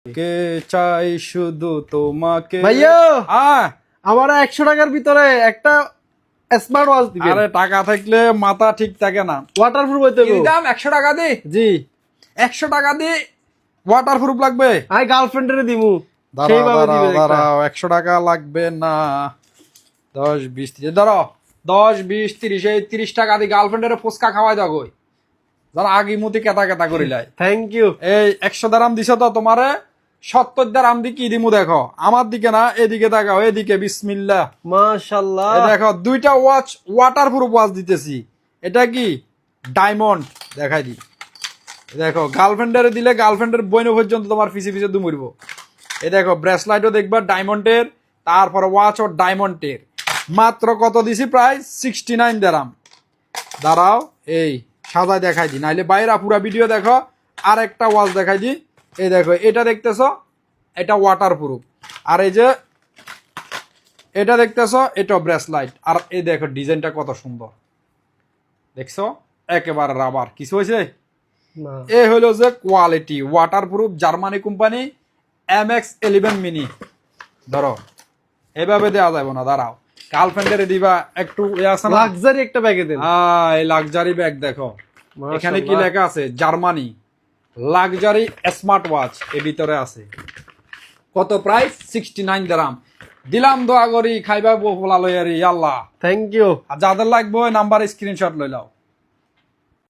কে চাই শুধু তোমাকে ভাইয়া আহ আমার 100 টাকার ভিতরে একটা স্মার্ট ওয়াচ দিবেন। আরে টাকা থাকলে মাথা ঠিক থাকে না। ওয়াটারপ্রুফ হইতে কি হবে। দাম 100 টাকা দি? জি 100 টাকা দি ওয়াটারপ্রুফ লাগবে? আমি গার্লফ্রেন্ডের দিমু দাঁড়াও সেইভাবে দাঁড়াও দিবেন একটা। দাঁড়াও 100 টাকা লাগবে না। 10 20 30 ধরো 10 20 30 এই 30 টাকা দি গার্লফ্রেন্ডের ফুচকা খাওয়াই দাও গই। যারা আগিমতি কেতা কেতা করিলাই। Thank you. এই 100 দারাম দিছ তো তোমারে 70 দারাম দি কি দিমু দেখো। আমার দিকে না এদিকে তাকাও, এদিকে বিসমিল্লাহ। মাশাআল্লাহ। এই দেখো দুইটা ওয়াচ ওয়াটারপ্রুফ ওয়াচ দিতেছি। এটা কি ডায়মন্ড দেখাই দি। দেখো গার্লফ্রেন্ডের দিলে গার্লফ্রেন্ডের বইন পর্যন্ত তোমার পিছে পিছে দুমুরব। এই দেখো ব্রেসলাইটও দেখবা ডায়মন্ডের, তারপর ওয়াচও ডায়মন্ডের। মাত্র কত দিছি? প্রায় 69 দারাম। দাঁড়াও এই সাজায় দেখাই দি, নাইলে বাইরা পুরা ভিডিও দেখো। আর একটা ওয়াচ দেখাই দি। এই দেখো এটা দেখতেছো, এটা ওয়াটারপ্রুফ। আর এই যে এটা দেখতেছো, এটা ব্রেসলাইট। আর এই দেখো ডিজাইনটা কত সুন্দর দেখছো, একেবারে রাবার। কিছু হয়েছে? না এ হলো যে quality waterproof Germany company MX11 mini. ধরো এভাবে দেওয়া যাবে না, দাঁড়াও গার্লফ্রেন্ডের দিবা একটু আছে না, লাক্সারি একটা ব্যাগে দেন। এই লাক্সারি ব্যাগ দেখো। এখানে কি মাশাআল্লাহ। লেখা আছে? জার্মানি লাক্সারি স্মার্ট ওয়াচ এর ভিতরে আছে। কত প্রাইস? 69 দারাম। দিলাম দোয়া করি খাইবা বলা লই আরি আল্লাহ। Thank you. আর যাদের লাগবে নাম্বার স্ক্রিনশট লই লাও।